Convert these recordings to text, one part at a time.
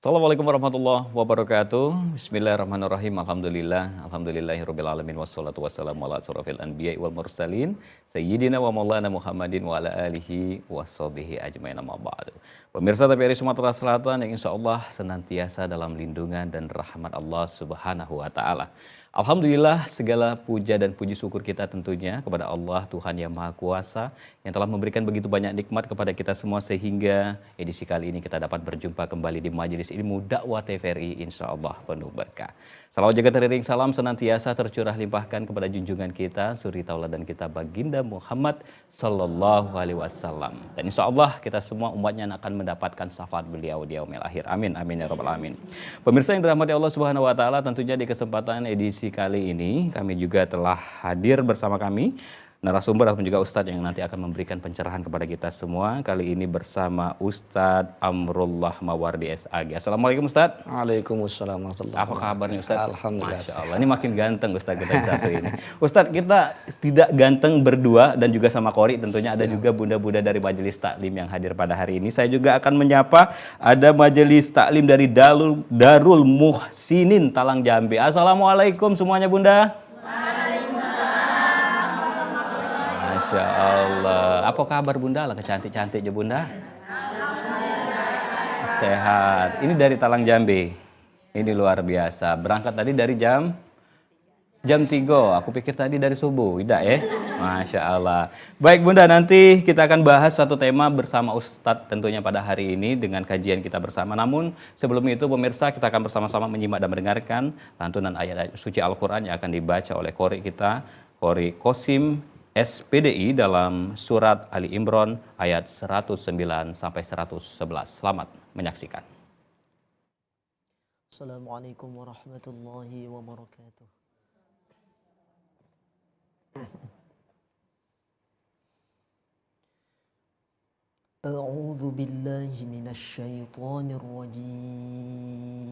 Assalamualaikum warahmatullahi wabarakatuh. Bismillahirrahmanirrahim. Alhamdulillahirabbil alamin wassalatu wassalamu ala asrofil anbiya'i wal mursalin sayyidina wa maulana Muhammadin wa ala alihi washabihi ajmain amma ba'du. Pemirsa TVRI Sumatera Selatan yang insyaallah senantiasa dalam lindungan dan rahmat Allah Subhanahu wa taala. Alhamdulillah segala puja dan puji syukur kita tentunya kepada Allah Tuhan yang Maha Kuasa yang telah memberikan begitu banyak nikmat kepada kita semua sehingga edisi kali ini kita dapat berjumpa kembali di majelis ilmu dakwah TVRI insyaallah penuh berkah. Salawat jagat teriring salam senantiasa tercurah limpahkan kepada junjungan kita suri tauladan kita baginda Muhammad sallallahu alaihi wasallam. Dan insyaallah kita semua umatnya akan mendapatkan syafaat beliau di yaumil akhir. Amin amin ya rabbal alamin. Pemirsa yang dirahmati Allah Subhanahu wa taala, tentunya di kesempatan edisi kali ini kami juga telah hadir bersama kami narasumber ataupun juga Ustadz yang nanti akan memberikan pencerahan kepada kita semua. Kali ini bersama Ustadz Amrullah Mawardi SAG. Assalamualaikum Ustadz. Waalaikumsalam warahmatullahi Apa kabarnya Ustadz? Alhamdulillah. Masya Allah, ini makin ganteng Ustadz kita yang satu ini. Ustadz, kita tidak ganteng berdua dan juga sama Kori, tentunya ada juga bunda-bunda dari Majelis Taklim yang hadir pada hari ini. Saya juga akan menyapa ada Majelis Taklim dari Darul Muhsinin Talang Jambi. Assalamualaikum semuanya Bunda. Masya Allah. Apa kabar Bunda? Lah kecantik-cantik ya Bunda. Sehat. Ini dari Talang Jambi. Ini luar biasa. Berangkat tadi dari jam 3. Aku pikir tadi dari subuh. Tidak ya? Masya Allah. Baik Bunda, nanti kita akan bahas suatu tema bersama Ustadz tentunya pada hari ini dengan kajian kita bersama. Namun sebelum itu pemirsa, kita akan bersama-sama menyimak dan mendengarkan lantunan ayat suci Al-Quran yang akan dibaca oleh Qori kita, Qori Qasim SPDI dalam surat Ali Imran ayat 109 sampai 111. Selamat menyaksikan. Assalamualaikum warahmatullahi wabarakatuh. A'udzu billahi minasy syaithanir rajim.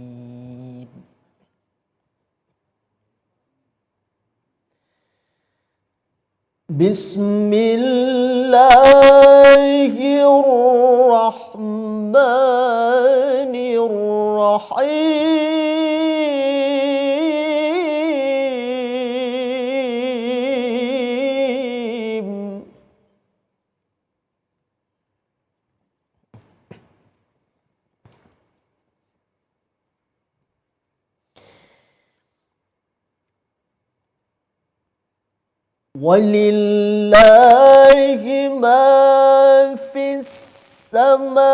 Bismillahirrahmanirrahim. Walillahi ma fis samawati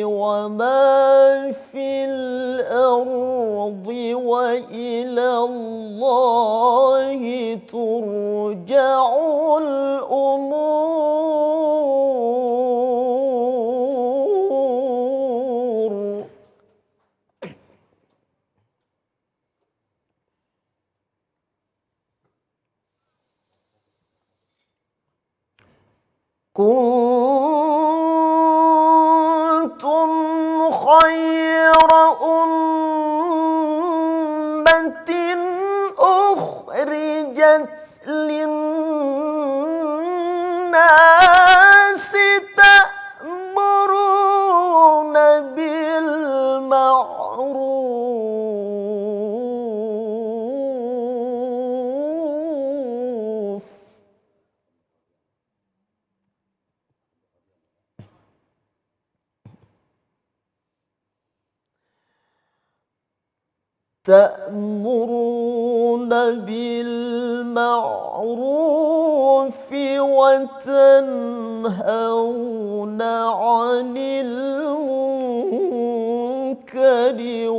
wa ma fil ardi wa ila Allahi turja'ul umur. Kuntum khayra ummatin ukhrijat linnasi ta'muruna bil ma'ruf تأمرون بالمعروف وتنهون عن المنكر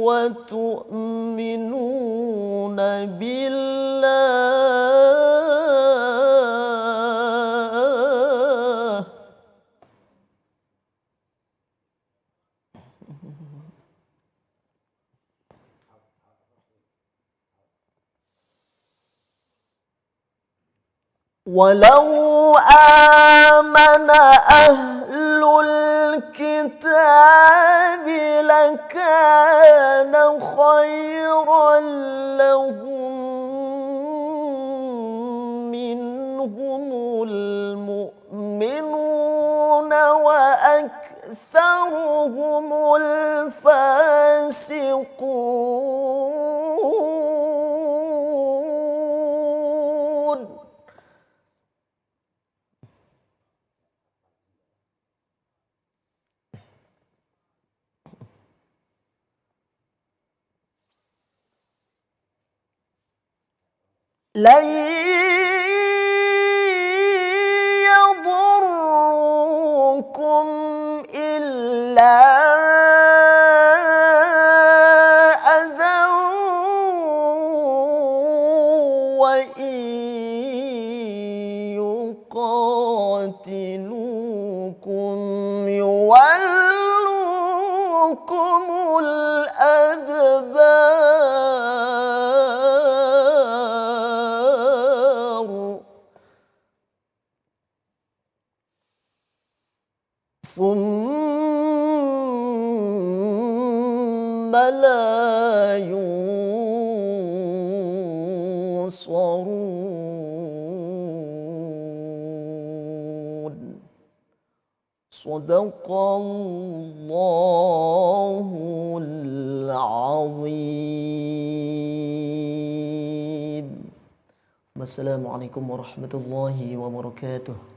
وتؤمنون بالله. ولو آمن أهل الكتاب لكان خيرا لهم منهم المؤمنون وأكثر أكثرهم الفاسقون. لن يضركم إلا أذى وإن يقاتلوكم يولوكم الأدبار ثم لا ينصرون. صدق الله العظيم. السلام عليكم ورحمة الله وبركاته.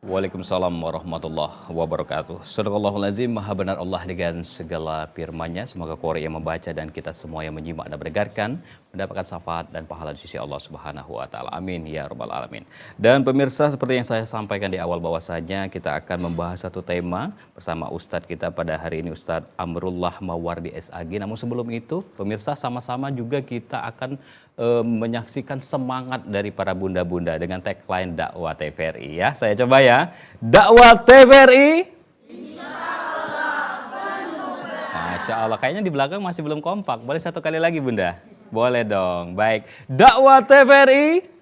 Waalaikumsalam warahmatullahi wabarakatuh. Sadaqallahul azim, maha benar Allah dengan segala firman-Nya. Semoga qori yang membaca dan kita semua yang menyimak dan mendengarkan mendapatkan syafaat dan pahala di sisi Allah Subhanahu wa taala. Amin ya rabbal alamin. Dan pemirsa, seperti yang saya sampaikan di awal bahwasanya kita akan membahas satu tema bersama ustadz kita pada hari ini, Ustadz Amrullah Mawardi SAG. Namun sebelum itu, pemirsa, sama-sama juga kita akan menyaksikan semangat dari para bunda-bunda dengan tagline dakwah TVRI ya. Saya coba ya. Dakwah TVRI. Masya Allah, kayaknya di belakang masih belum kompak. Boleh satu kali lagi Bunda? Boleh dong. Baik. Dakwah TVRI.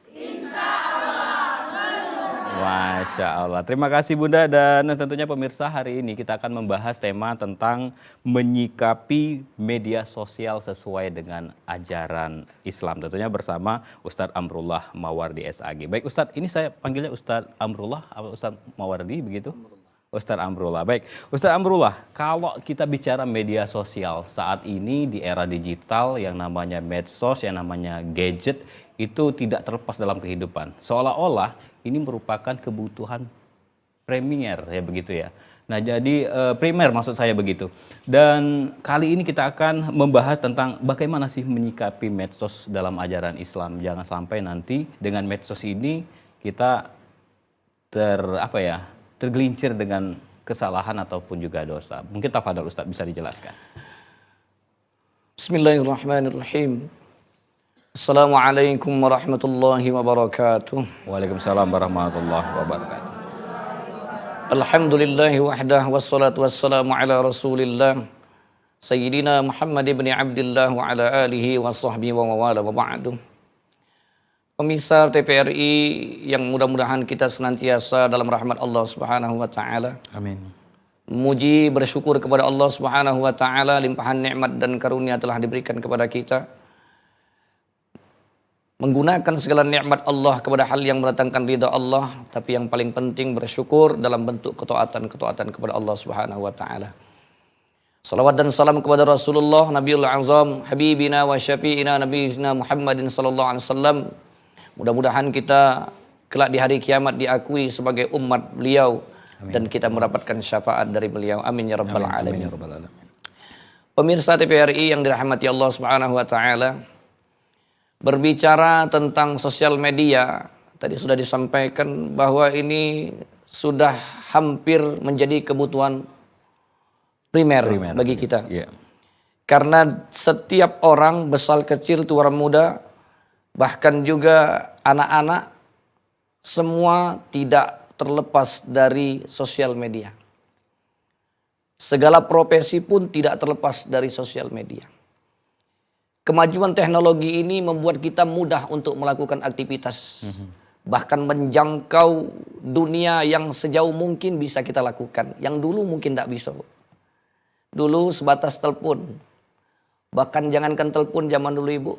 Masya Allah. Terima kasih Bunda, dan tentunya pemirsa, hari ini kita akan membahas tema tentang menyikapi media sosial sesuai dengan ajaran Islam. Tentunya bersama Ustadz Amrullah Mawardi SAG. Baik Ustadz, ini saya panggilnya Ustadz Amrullah atau Ustadz Mawardi begitu? Ustadz Amrullah. Baik, Ustadz Amrullah, kalau kita bicara media sosial saat ini di era digital, yang namanya medsos, yang namanya gadget, itu tidak terlepas dalam kehidupan. Seolah-olah ini merupakan kebutuhan premier ya begitu ya. Nah jadi primer maksud saya begitu. Dan kali ini kita akan membahas tentang bagaimana sih menyikapi medsos dalam ajaran Islam. Jangan sampai nanti dengan medsos ini kita tergelincir dengan kesalahan ataupun juga dosa. Mungkin tafadhol Ustaz bisa dijelaskan. Bismillahirrahmanirrahim. Assalamualaikum warahmatullahi wabarakatuh. Waalaikumsalam warahmatullahi wabarakatuh. Alhamdulillahi wahdah wassalatu wassalamu ala rasulillah Sayyidina Muhammad ibn Abdillah wa ala alihi wa sahbihi wa mawala wa ba'du. Pemirsa TVRI yang mudah-mudahan kita senantiasa dalam rahmat Allah Subhanahu wa taala. Amin. Memuji bersyukur kepada Allah Subhanahu wa taala, limpahan nikmat dan karunia telah diberikan kepada kita. Menggunakan segala nikmat Allah kepada hal yang mendatangkan ridha Allah, tapi yang paling penting bersyukur dalam bentuk ketaatan kepada Allah Subhanahu wa taala. Salawat dan salam kepada Rasulullah Nabiul Azam, habibina wa syafi'ina nabiyina Muhammadin sallallahu alaihi wasallam. Mudah-mudahan kita kelak di hari kiamat diakui sebagai umat beliau. Amin. Dan kita mendapatkan syafaat dari beliau. Amin ya rabbal alamin. Pemirsa TVRI yang dirahmati Allah Subhanahu wa taala, berbicara tentang sosial media, tadi sudah disampaikan bahwa ini sudah hampir menjadi kebutuhan primer bagi kita. Yeah. Karena setiap orang, besar kecil, tua muda, bahkan juga anak-anak, semua tidak terlepas dari sosial media. Segala profesi pun tidak terlepas dari sosial media. Kemajuan teknologi ini membuat kita mudah untuk melakukan aktivitas. Bahkan menjangkau dunia yang sejauh mungkin bisa kita lakukan. Yang dulu mungkin tidak bisa. Dulu sebatas telepon. Bahkan jangankan telepon zaman dulu Ibu.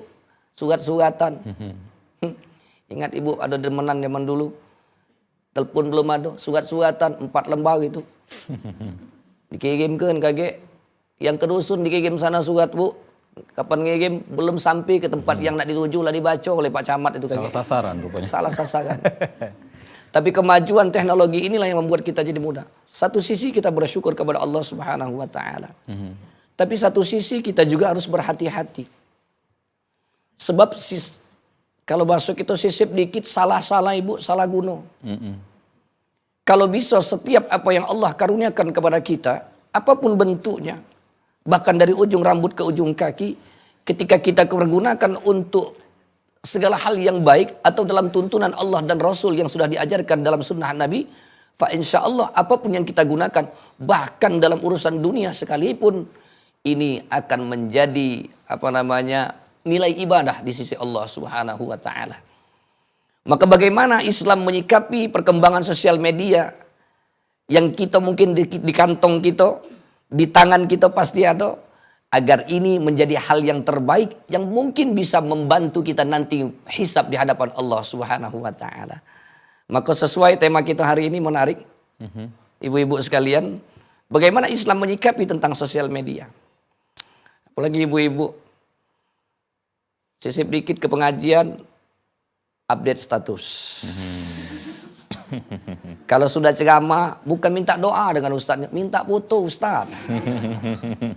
Surat-suratan. Ingat Ibu ada demenan zaman dulu. Telepon belum ada. Surat-suratan 4 lembar gitu. Dikirimkan kage. Yang ke dusun dikirim sana surat bu. Kapan ngirim belum sampai ke tempat yang nak dituju lah dibaca oleh Pak Camat itu kage. Salah sasaran rupanya. Salah sasaran. Tapi kemajuan teknologi inilah yang membuat kita jadi mudah. Satu sisi kita bersyukur kepada Allah Subhanahu wa taala. Tapi satu sisi kita juga harus berhati-hati. Sebab kalau bahasa kita sisip dikit salah-salah ibu, salah guna. Kalau bisa setiap apa yang Allah karuniakan kepada kita, apapun bentuknya, bahkan dari ujung rambut ke ujung kaki, ketika kita pergunakan untuk segala hal yang baik atau dalam tuntunan Allah dan Rasul yang sudah diajarkan dalam sunnah Nabi, fa insya Allah apapun yang kita gunakan, bahkan dalam urusan dunia sekalipun, ini akan menjadi nilai ibadah di sisi Allah Subhanahu wa taala. Maka bagaimana Islam menyikapi perkembangan sosial media yang kita mungkin di kantong kita, di tangan kita pasti ada, agar ini menjadi hal yang terbaik yang mungkin bisa membantu kita nanti hisab di hadapan Allah Subhanahu wa taala. Maka sesuai tema kita hari ini menarik. Ibu-ibu sekalian, bagaimana Islam menyikapi tentang sosial media? Apalagi ibu-ibu, sisip dikit ke pengajian, update status. Kalau sudah ceramah, bukan minta doa dengan ustaznya, minta foto ustaz.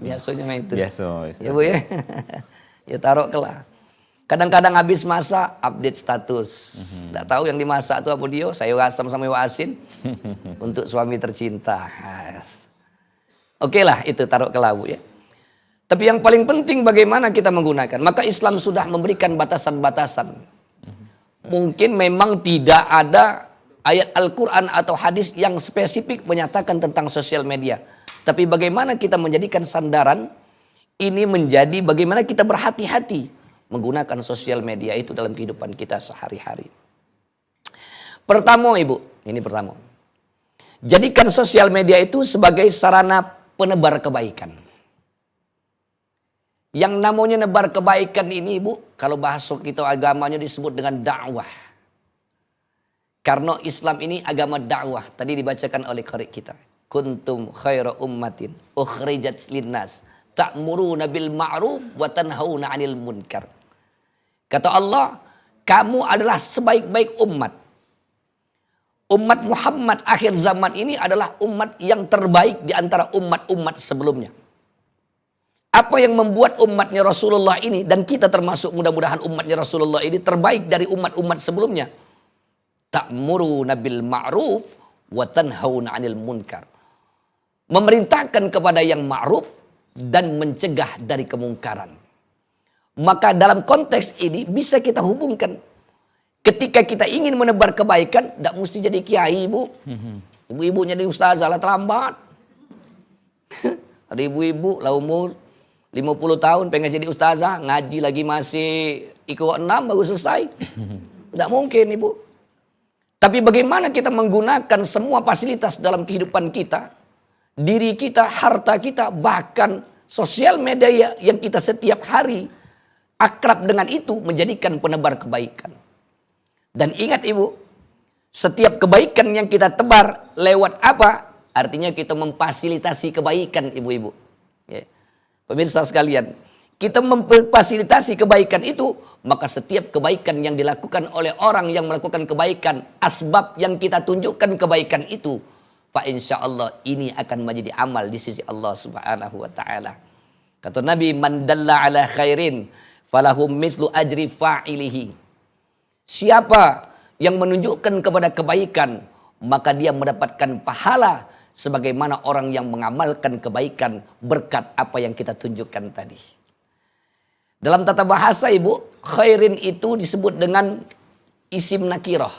Biasanya itu. Biasa. Ya bu ya. Ya taruh kelah. Kadang-kadang habis masak, update status. Tidak tahu yang dimasak itu apa dia, sayur asam sama iwak asin. Untuk suami tercinta. Oke lah, itu taruh kelah bu ya. Tapi yang paling penting bagaimana kita menggunakan. Maka Islam sudah memberikan batasan-batasan. Mungkin memang tidak ada ayat Al-Quran atau hadis yang spesifik menyatakan tentang sosial media. Tapi bagaimana kita menjadikan sandaran, ini menjadi bagaimana kita berhati-hati menggunakan sosial media itu dalam kehidupan kita sehari-hari. Pertama ibu, ini pertama. Jadikan sosial media itu sebagai sarana penebar kebaikan. Yang namanya nebar kebaikan ini ibu, kalau bahasa kita agamanya disebut dengan dakwah. Karena Islam ini agama dakwah. Tadi dibacakan oleh qari kita. Kuntum khaira ummatin ukhrijat linnas ta'muruna bil ma'ruf wa tanhauna 'anil munkar. Kata Allah, kamu adalah sebaik-baik umat. Umat Muhammad akhir zaman ini adalah umat yang terbaik di antara umat-umat sebelumnya. Apa yang membuat umatnya Rasulullah ini, dan kita termasuk mudah-mudahan umatnya Rasulullah ini terbaik dari umat-umat sebelumnya. Ta'muruna bil ma'ruf wa tanhauna 'anil munkar. Memerintahkan kepada yang ma'ruf dan mencegah dari kemungkaran. Maka dalam konteks ini bisa kita hubungkan. Ketika kita ingin menebar kebaikan, tidak mesti jadi kiai ibu. Ibu-ibunya jadi ustazah lah terlambat. Ada ibu-ibu lah umur 50 tahun pengen jadi ustazah, ngaji lagi masih ikut 6 baru selesai. Tidak mungkin ibu. Tapi bagaimana kita menggunakan semua fasilitas dalam kehidupan kita, diri kita, harta kita, bahkan sosial media yang kita setiap hari akrab dengan itu menjadikan penebar kebaikan. Dan ingat ibu, setiap kebaikan yang kita tebar lewat apa? Artinya kita memfasilitasi kebaikan ibu-ibu. Ya. Pemirsa sekalian, kita memfasilitasi kebaikan itu, maka setiap kebaikan yang dilakukan oleh orang yang melakukan kebaikan, asbab yang kita tunjukkan kebaikan itu, fa insyaallah ini akan menjadi amal di sisi Allah Subhanahu wa taala. Kata Nabi, man dalla ala khairin falahum mithlu ajri fa'ilihi. Siapa yang menunjukkan kepada kebaikan, maka dia mendapatkan pahala sebagaimana orang yang mengamalkan kebaikan berkat apa yang kita tunjukkan tadi. Dalam tata bahasa ibu, khairin itu disebut dengan isim nakirah.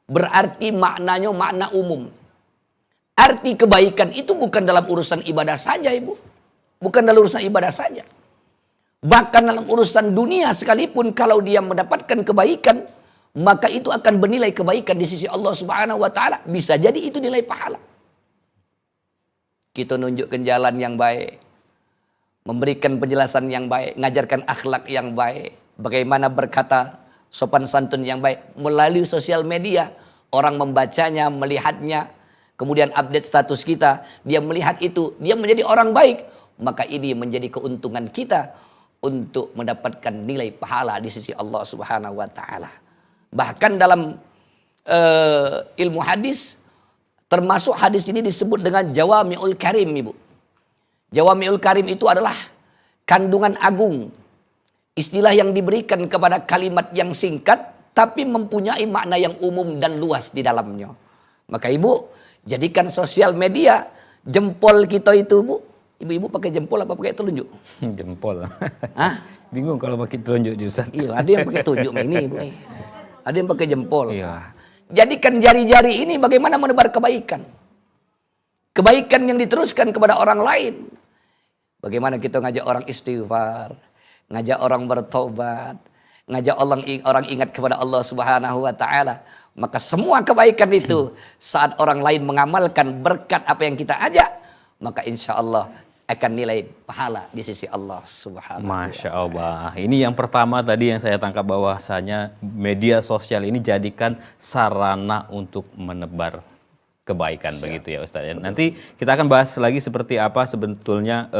Berarti maknanya makna umum. Arti kebaikan itu bukan dalam urusan ibadah saja ibu. Bukan dalam urusan ibadah saja. Bahkan dalam urusan dunia sekalipun kalau dia mendapatkan kebaikan, maka itu akan bernilai kebaikan di sisi Allah Subhanahu wa taala. Bisa jadi itu nilai pahala. Kita nunjukkan jalan yang baik, memberikan penjelasan yang baik, ngajarkan akhlak yang baik, bagaimana berkata sopan santun yang baik melalui sosial media. Orang membacanya, melihatnya, kemudian update status kita, dia melihat itu, dia menjadi orang baik, maka ini menjadi keuntungan kita untuk mendapatkan nilai pahala di sisi Allah Subhanahu wa taala. Bahkan dalam ilmu hadis, termasuk hadis ini disebut dengan Jawami'ul Karim, Ibu. Jawami'ul Karim itu adalah kandungan agung. Istilah yang diberikan kepada kalimat yang singkat tapi mempunyai makna yang umum dan luas di dalamnya. Maka Ibu, jadikan sosial media jempol kita itu, Bu. Ibu-ibu pakai jempol apa pakai telunjuk? Jempol. Hah? Bingung kalau pakai telunjuk Ustaz. Iya, ada yang pakai telunjuk ini, Bu. Ada yang pakai jempol. Iya. Jadikan jari-jari ini bagaimana menebar kebaikan. Kebaikan yang diteruskan kepada orang lain. Bagaimana kita ngajak orang istighfar, ngajak orang bertobat, ngajak orang ingat kepada Allah Subhanahu wa taala. Maka semua kebaikan itu saat orang lain mengamalkan berkat apa yang kita ajak, maka insya Allah akan nilai pahala di sisi Allah Subhanahu wa Masya Allah. Ini yang pertama tadi yang saya tangkap bahwasanya media sosial ini jadikan sarana untuk menebar kebaikan begitu ya Ustaz. Nanti kita akan bahas lagi seperti apa sebetulnya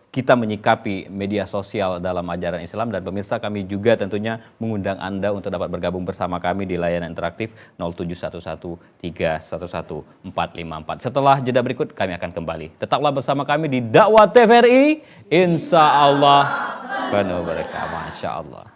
kita menyikapi media sosial dalam ajaran Islam, dan pemirsa kami juga tentunya mengundang Anda untuk dapat bergabung bersama kami di layanan interaktif 07113114454. Setelah jeda berikut kami akan kembali. Tetaplah bersama kami di Dakwah TVRI. Insya Allah penuh berkah. Masya Allah.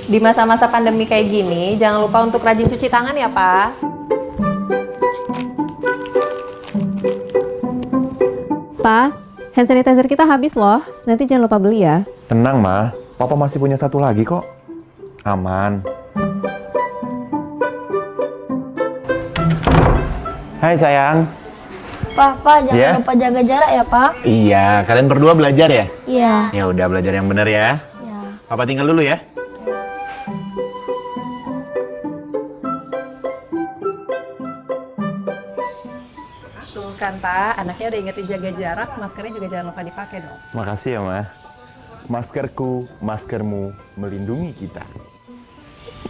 Di masa-masa pandemi kayak gini, jangan lupa untuk rajin cuci tangan ya, Pak. Pak, hand sanitizer kita habis loh. Nanti jangan lupa beli ya. Tenang, Ma. Papa masih punya satu lagi kok. Aman. Hai, sayang. Pak, jangan Ya? lupa jaga jarak ya, Pak. Iya, kalian berdua belajar ya? Iya. Ya udah, belajar yang benar ya. Ya. Papa tinggal dulu ya. Tuh kan, Pak. Anaknya udah ingetin jaga jarak, maskernya juga jangan lupa dipakai dong. Makasih ya, Ma. Maskerku, maskermu melindungi kita.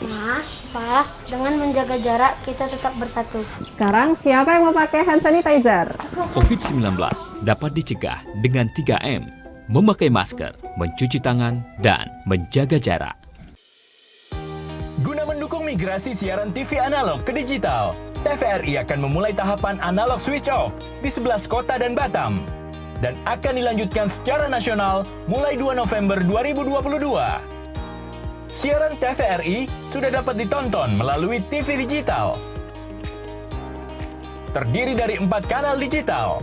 Mas, Pak, dengan menjaga jarak kita tetap bersatu. Sekarang siapa yang mau pakai hand sanitizer? COVID-19 dapat dicegah dengan 3M, memakai masker, mencuci tangan, dan menjaga jarak. Guna mendukung migrasi siaran TV analog ke digital, TVRI akan memulai tahapan analog switch off di 11 kota dan Batam, dan akan dilanjutkan secara nasional mulai 2 November 2022. Siaran TVRI sudah dapat ditonton melalui TV digital. Terdiri dari 4 kanal digital.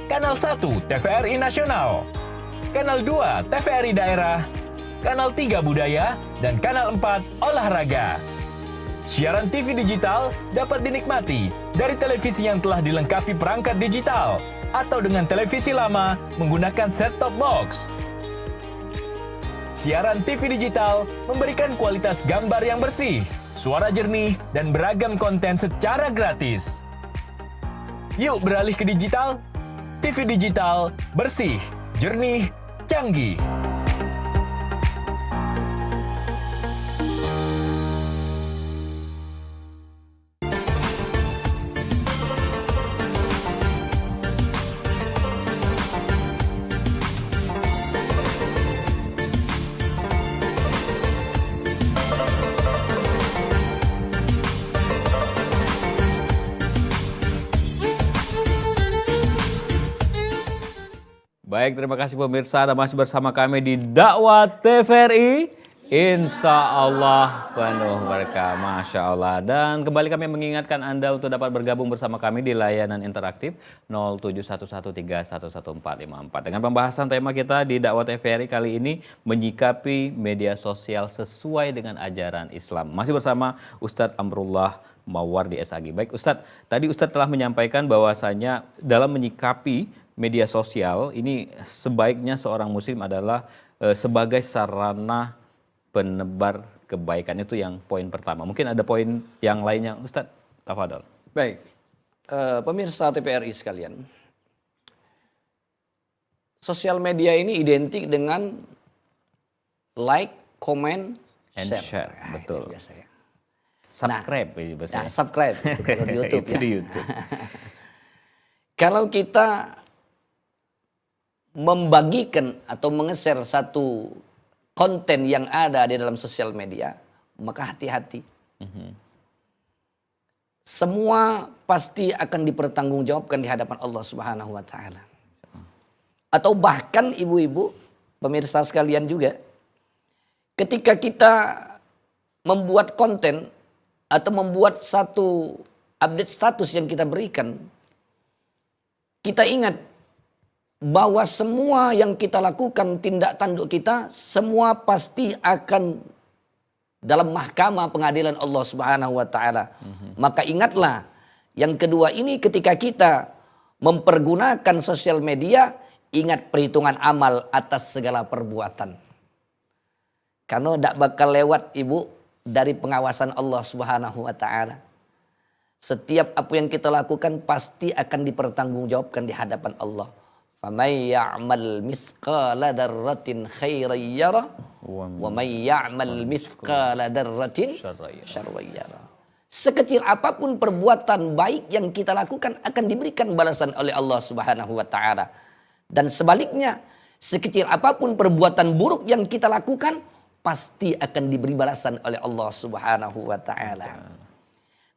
Kanal 1 TVRI Nasional, Kanal 2 TVRI Daerah, Kanal 3 Budaya, dan Kanal 4 Olahraga. Siaran TV digital dapat dinikmati dari televisi yang telah dilengkapi perangkat digital atau dengan televisi lama menggunakan set-top box. Siaran TV digital memberikan kualitas gambar yang bersih, suara jernih, dan beragam konten secara gratis. Yuk beralih ke digital. TV digital bersih, jernih, canggih. Baik, terima kasih pemirsa, Anda masih bersama kami di Dakwah TVRI. Insya Allah penuh berkah, Masya Allah. Dan kembali kami mengingatkan Anda untuk dapat bergabung bersama kami di layanan interaktif 07113114454. Dengan pembahasan tema kita di Dakwah TVRI kali ini, menyikapi media sosial sesuai dengan ajaran Islam. Masih bersama Ustadz Amrullah Mawardi SAG. Baik Ustadz, tadi Ustadz telah menyampaikan bahwasanya dalam menyikapi media sosial ini sebaiknya seorang muslim adalah sebagai sarana penebar kebaikan itu yang poin pertama. Mungkin ada poin yang lainnya, Ustadz. Tafadhol. Baik, pemirsa TVRI sekalian, sosial media ini identik dengan like, comment, And share, betul. Itu biasa ya. Subscribe ya Nah, bahasanya. subscribe itu kalau di YouTube Itu ya. di YouTube. Kalau kita membagikan atau menge-share satu konten yang ada di dalam sosial media, maka hati-hati. Semua pasti akan dipertanggungjawabkan di hadapan Allah Subhanahu wa taala. Atau bahkan ibu-ibu, pemirsa sekalian juga, ketika kita membuat konten atau membuat satu update status yang kita berikan, kita ingat bahwa semua yang kita lakukan, tindak tanduk kita, semua pasti akan dalam mahkamah pengadilan Allah Subhanahu wa taala. Maka ingatlah, yang kedua ini ketika kita mempergunakan sosial media, ingat perhitungan amal atas segala perbuatan. Karena tidak bakal lewat ibu dari pengawasan Allah Subhanahu wa taala. Setiap apa yang kita lakukan pasti akan dipertanggungjawabkan di hadapan Allah. Faman ya'mal mithqala dzarratin khairan yarah wa man ya'mal mithqala dzarratin syarran yarah. Sekecil apapun perbuatan baik yang kita lakukan akan diberikan balasan oleh Allah Subhanahu wa taala. Dan sebaliknya, sekecil apapun perbuatan buruk yang kita lakukan pasti akan diberi balasan oleh Allah Subhanahu wa taala.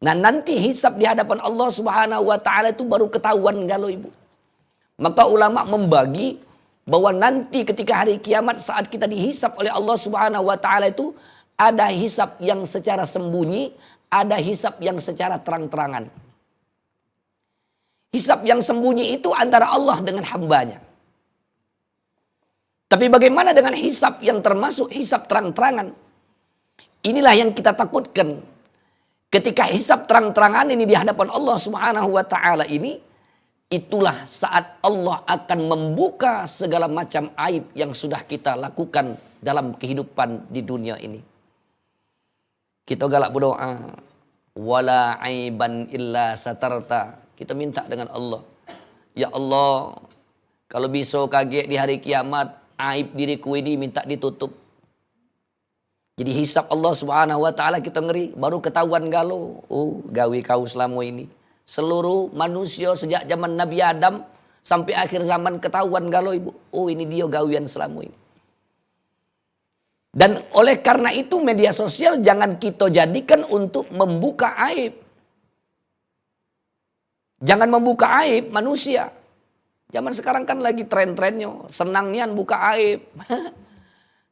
Nah, nanti hisab di hadapan Allah Subhanahu wa taala itu baru ketahuan kalau ibu. Maka ulama membagi bahwa nanti ketika hari kiamat saat kita dihisab oleh Allah Subhanahu wa taala itu ada hisab yang secara sembunyi, ada hisab yang secara terang-terangan. Hisab yang sembunyi itu antara Allah dengan hambanya. Tapi bagaimana dengan hisab yang termasuk hisab terang-terangan? Inilah yang kita takutkan. Ketika hisab terang-terangan ini di hadapan Allah Subhanahu wa taala ini, itulah saat Allah akan membuka segala macam aib yang sudah kita lakukan dalam kehidupan di dunia ini. Kita galak berdoa, wala aiban illa satarta. Kita minta dengan Allah, ya Allah, kalau bisa kaget di hari kiamat, aib diriku ini minta ditutup. Jadi hisab Allah Subhanahu wa taala kita ngeri, baru ketahuan galau. Oh, gawe kau selama ini. Seluruh manusia sejak zaman Nabi Adam sampai akhir zaman ketahuan galau ibu. Oh, ini dia gawian selama ini. Dan oleh karena itu media sosial jangan kita jadikan untuk membuka aib. Jangan membuka aib manusia. Zaman sekarang kan lagi tren-trennya, senangnya buka aib.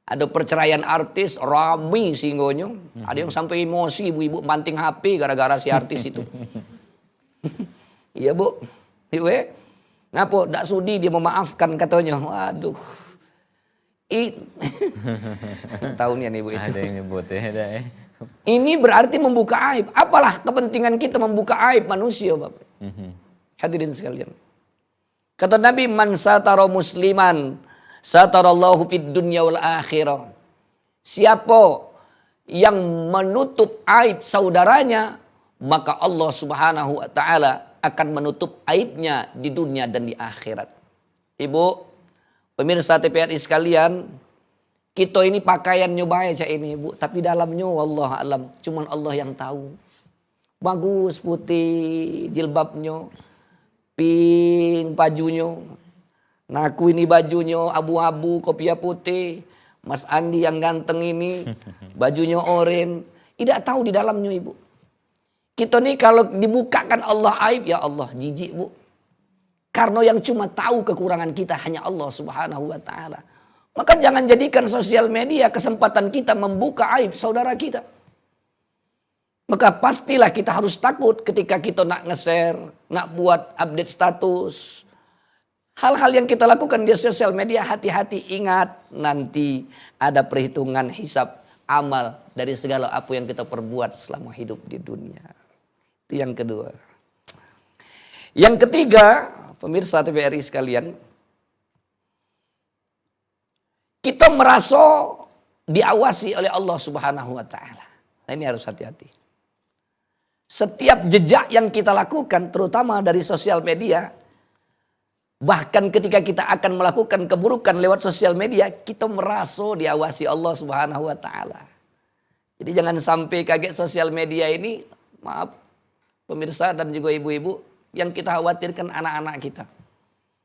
Ada perceraian artis, rame singgonya. Ada yang sampai emosi ibu-ibu manting HP gara-gara si artis itu. Iya bu, ibu ngapa tak sudi dia memaafkan katanya. Waduh, tahunnya nih ibu itu. Ada yang nyebut ya. Ini berarti membuka aib. Apalah kepentingan kita membuka aib manusia, Bapak. Hadirin sekalian. Kata Nabi, man satara musliman satarallahu fid dunya wal akhirah. Siapa yang menutup aib saudaranya, maka Allah Subhanahu wa taala akan menutup aibnya di dunia dan di akhirat. Ibu, pemirsa TVRI sekalian, kita ini pakaiannya baik ini ibu, tapi dalamnya wallah alam, cuman Allah yang tahu. Bagus putih jilbabnya, pink bajunya. Nah aku ini bajunya abu-abu, kopiah putih. Mas Andi yang ganteng ini bajunya oranye. Tidak tahu di dalamnya ibu. Kita nih kalau dibukakan Allah aib, ya Allah jijik bu. Karena yang cuma tahu kekurangan kita hanya Allah Subhanahu wa taala. Maka jangan jadikan sosial media kesempatan kita membuka aib saudara kita. Maka pastilah kita harus takut ketika kita nak nge-share, nak buat update status. Hal-hal yang kita lakukan di sosial media, hati-hati, ingat nanti ada perhitungan hisab amal dari segala apa yang kita perbuat selama hidup di dunia. Itu yang kedua. Yang ketiga, pemirsa TVRI sekalian, kita merasa diawasi oleh Allah Subhanahu wa taala. Nah, ini harus hati-hati. Setiap jejak yang kita lakukan, terutama dari sosial media, bahkan ketika kita akan melakukan keburukan lewat sosial media, kita merasa diawasi Allah Subhanahu wa taala. Jadi jangan sampai kaget sosial media ini, maaf pemirsa dan juga ibu-ibu, yang kita khawatirkan anak-anak kita.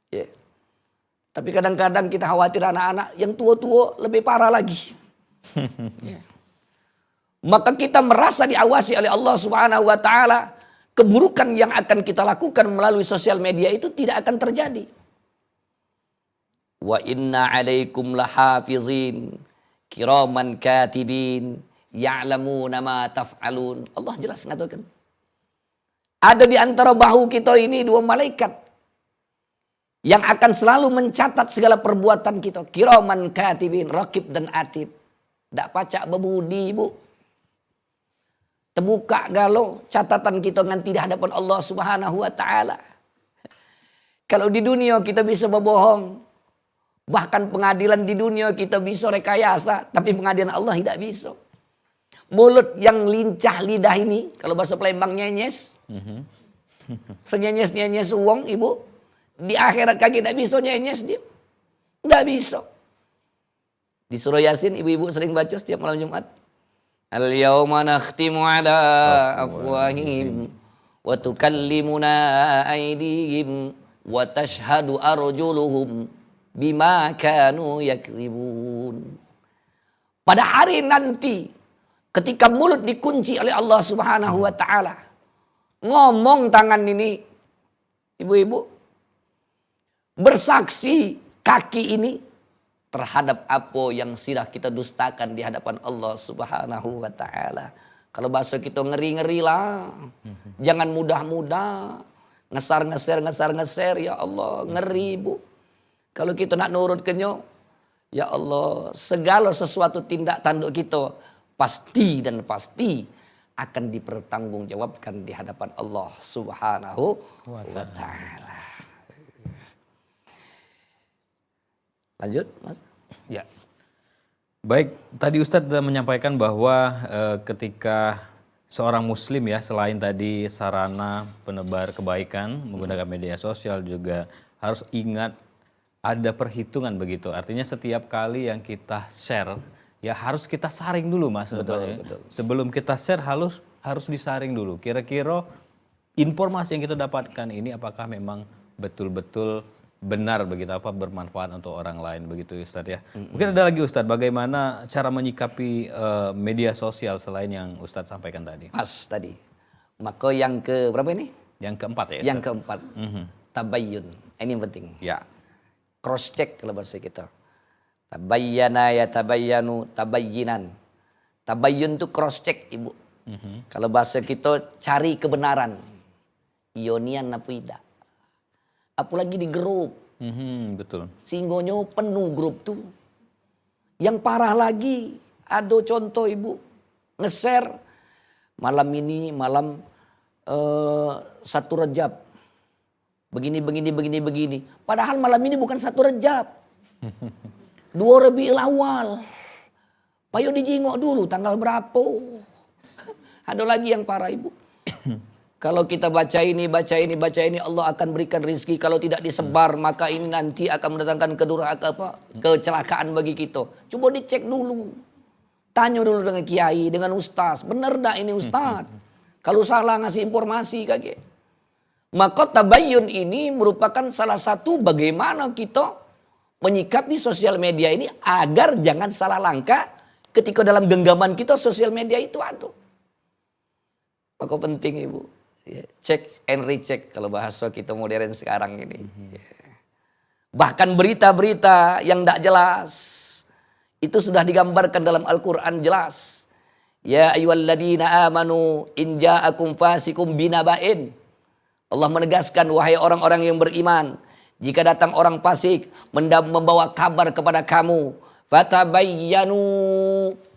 Ya. Tapi kadang-kadang kita khawatir anak-anak yang tua-tua lebih parah lagi. Ya. Maka kita merasa diawasi oleh Allah Subhanahu wa taala, keburukan yang akan kita lakukan melalui sosial media itu tidak akan terjadi. Wa inna 'alaikum lahafizin kiraman katibin ya'lamuna ma taf'alun. Allah jelas mengatakan, ada di antara bahu kita ini 2 malaikat yang akan selalu mencatat segala perbuatan kita. Kiraman katibin, raqib dan atid. Tak pacak berbudi, Bu. Terbuka galau catatan kita nanti di hadapan Allah Subhanahu wa taala. Kalau di dunia kita bisa berbohong, bahkan pengadilan di dunia kita bisa rekayasa, tapi pengadilan Allah tidak bisa. Mulut yang lincah lidah ini, kalau bahasa Palembang nyenyes, senyenyes-nyenyes uang, Ibu, di akhirat kaki tidak bisa nyenyes dia, tidak bisa. Di surah Yasin ibu-ibu sering baca setiap malam Jumat. Al-yawma nakhtimu ala afwahihim wa tukallimuna aydihim wa tashhadu arjuluhum bima kanu yakribun. Pada hari nanti ketika mulut dikunci oleh Allah Subhanahu wa taala, ngomong tangan ini, ibu-ibu, bersaksi kaki ini terhadap apa yang sudah kita dustakan di hadapan Allah Subhanahu wa taala. Kalau bahasa kita ngeri-ngeri lah. Jangan mudah-mudah. Ngesar-ngeser ya Allah, ngeri, Bu. Kalau kita nak nurut kenyo, ya Allah, segala sesuatu tindak tanduk kita pasti dan pasti akan dipertanggungjawabkan di hadapan Allah Subhanahu wa taala. Lanjut, Mas. Ya. Baik, tadi Ustadz sudah menyampaikan bahwa ketika seorang muslim ya, selain tadi sarana penebar kebaikan menggunakan media sosial, juga harus ingat ada perhitungan begitu. Artinya setiap kali yang kita share ya harus kita saring dulu, Mas. Betul. Sebelum kita share harus disaring dulu. Kira-kira informasi yang kita dapatkan ini apakah memang betul-betul benar begitu, apa bermanfaat untuk orang lain begitu, Ustadz ya. Mungkin ada lagi, Ustadz, bagaimana cara menyikapi media sosial selain yang Ustadz sampaikan tadi? Pas tadi. Maka yang ke berapa ini? Yang keempat ya, Ustadz? Yang keempat. Tabayyun. Ini yang penting. Ya. Cross check kalau bahasa kita. Tabayyana ya tabayyanu tabayyinan. Tabayyun itu cross check, Ibu. Kalau bahasa kita cari kebenaran. Ionian apa tidak. Apalagi di grup. Betul. Sehingga penuh grup tuh. Yang parah lagi, ada contoh, Ibu, nge-share malam ini, malam 1 Rajab. Begini. Padahal malam ini bukan 1 Rajab. 2 Rabiul Awal. Payo dijengok dulu tanggal berapa. Ada lagi yang parah, Ibu. Kalau kita baca ini, Allah akan berikan rezeki. Kalau tidak disebar, maka ini nanti akan mendatangkan kecelakaan bagi kita. Coba dicek dulu. Tanya dulu dengan kiai, dengan ustaz. Benar tak ini ustaz? Kalau salah ngasih informasi kakek. Maka tabayyun ini merupakan salah satu bagaimana kita menyikapi sosial media ini agar jangan salah langkah ketika dalam genggaman kita sosial media itu ada. Maka penting, Ibu. Check and recheck kalau bahasa kita modern sekarang ini. Bahkan berita-berita yang tidak jelas itu sudah digambarkan dalam Al-Quran jelas. Ya ayyuhalladzina amanu in ja'akum fasikum binaba'in. Allah menegaskan, wahai orang-orang yang beriman, jika datang orang fasik membawa kabar kepada kamu, fatabayyanu,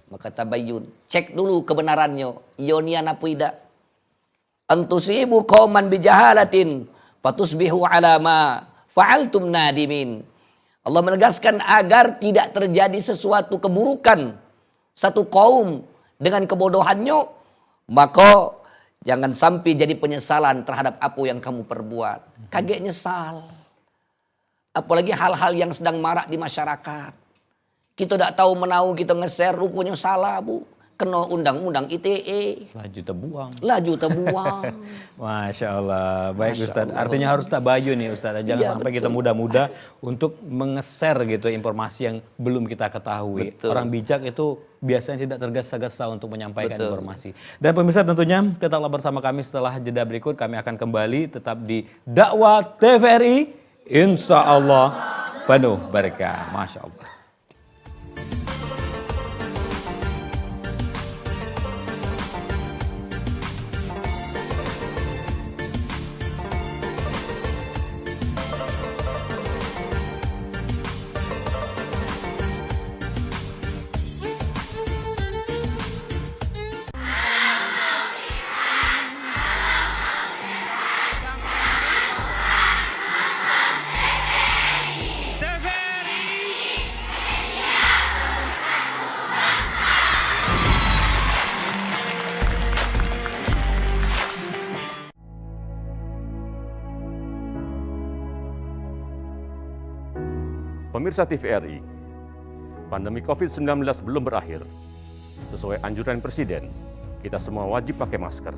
maka tabayyun, cek dulu kebenarannya, ionian apa tidak. Antusibu qauman bijahalatin fatusbihu ala ma fa'altum nadimin. Allah menegaskan agar tidak terjadi sesuatu keburukan satu kaum dengan kebodohannya, maka jangan sampai jadi penyesalan terhadap apa yang kamu perbuat. Kaget nyesal. Apalagi hal-hal yang sedang marak di masyarakat. Kita tidak tahu menahu kita nge-share, rupanya salah bu. Kena undang-undang ITE. Laju terbuang. Masya Allah. Baik Ustadz. Artinya harus tabayun nih Ustadz. Jangan Iya, sampai kita mudah-mudah untuk menge-share gitu informasi yang belum kita ketahui. Betul. Orang bijak itu biasanya tidak tergesa-gesa untuk menyampaikan Betul. informasi. Dan pemirsa tentunya tetaplah bersama kami setelah jeda berikut. Kami akan kembali tetap di Dakwah TVRI. Insya Allah penuh berkah. Masya Allah. Pemirsa TVRI, pandemi COVID-19 belum berakhir. Sesuai anjuran Presiden, kita semua wajib pakai masker.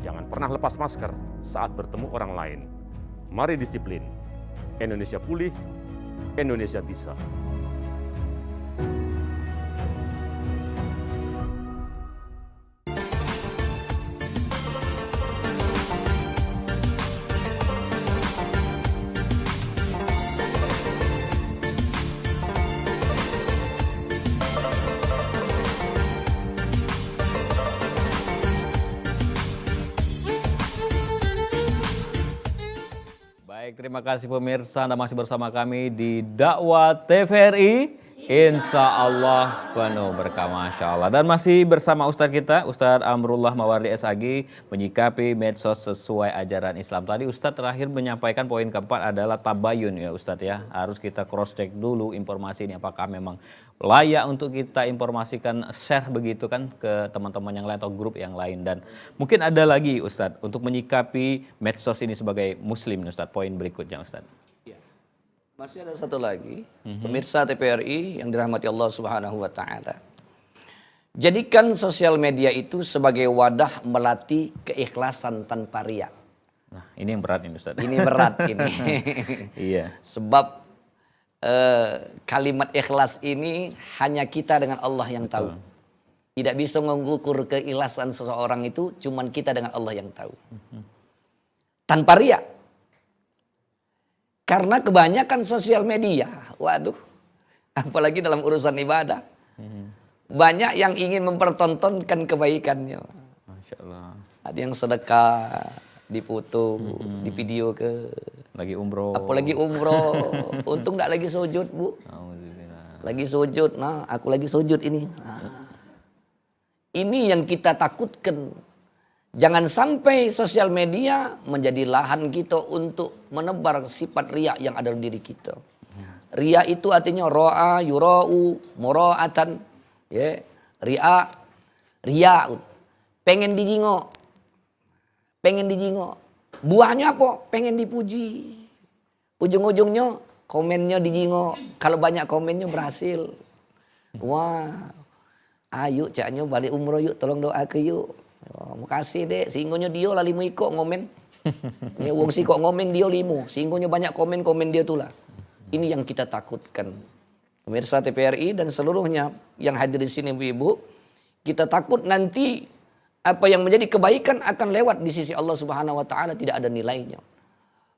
Jangan pernah lepas masker saat bertemu orang lain. Mari disiplin. Indonesia pulih, Indonesia bisa. Baik, terima kasih pemirsa. Anda masih bersama kami di Dakwah TVRI. Insya Allah penuh berkah, Masya Allah. Dan masih bersama Ustadz kita, Ustadz Amrullah Mawardi SAG, menyikapi medsos sesuai ajaran Islam. Tadi Ustadz terakhir menyampaikan poin keempat adalah tabayun ya Ustadz ya. Harus kita cross check dulu informasi ini apakah memang layak untuk kita informasikan, share begitu kan ke teman-teman yang lain atau grup yang lain. Dan mungkin ada lagi Ustadz untuk menyikapi medsos ini sebagai muslim Ustadz, poin berikutnya Ustadz. Masih ada satu lagi, pemirsa TVRI yang dirahmati Allah Subhanahu wa taala. Jadikan sosial media itu sebagai wadah melatih keikhlasan tanpa riya. Nah, ini yang berat ini Ustaz. Ini berat ini. Iya. Sebab kalimat ikhlas ini hanya kita dengan Allah yang tahu. Tidak bisa mengukur keikhlasan seseorang itu, cuman kita dengan Allah yang tahu. Tanpa riya. Karena kebanyakan sosial media, waduh, apalagi dalam urusan ibadah, banyak yang ingin mempertontonkan kebaikannya. Masya Allah. Ada yang sedekah, dipoto, di video ke. Lagi umroh. Apalagi umroh, untung tidak lagi sujud bu. Lagi sujud, nah aku lagi sujud ini. Nah. Ini yang kita takutkan. Jangan sampai sosial media menjadi lahan kita untuk menebar sifat riya yang ada di diri kita. Riya itu artinya ro'a, yura'u, mura'atan. Ya, riya. Pengen dijingok. Buahnya apa? Pengen dipuji. Ujung-ujungnya komennya dijingok. Kalau banyak komennya berhasil. Wah, ayo caknya balik umroh yuk, tolong doa ke yuk. Oh, makasih dek, sehinggonya dia lah limu ikut ngomen. Ya, uang si kok ngomen dia limu, sehinggonya banyak komen dia tuh lah. Ini yang kita takutkan. Pemirsa TVRI dan seluruhnya yang hadir di sini ibu-ibu, kita takut nanti apa yang menjadi kebaikan akan lewat di sisi Allah Subhanahu wa taala, tidak ada nilainya.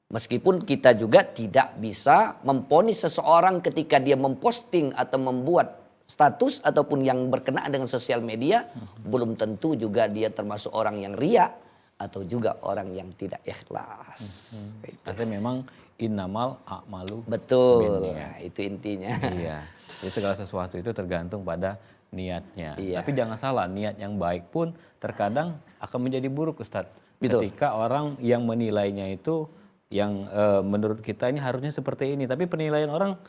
Meskipun kita juga tidak bisa memponis seseorang ketika dia memposting atau membuat status ataupun yang berkenaan dengan sosial media, belum tentu juga dia termasuk orang yang riya atau juga orang yang tidak ikhlas. Artinya memang innamal a'malu. Betul, ya, itu intinya. Iya. Jadi segala sesuatu itu tergantung pada niatnya. Iya. Tapi jangan salah, niat yang baik pun terkadang akan menjadi buruk Ustadz. Betul. Ketika orang yang menilainya itu yang menurut kita ini harusnya seperti ini, tapi penilaian orang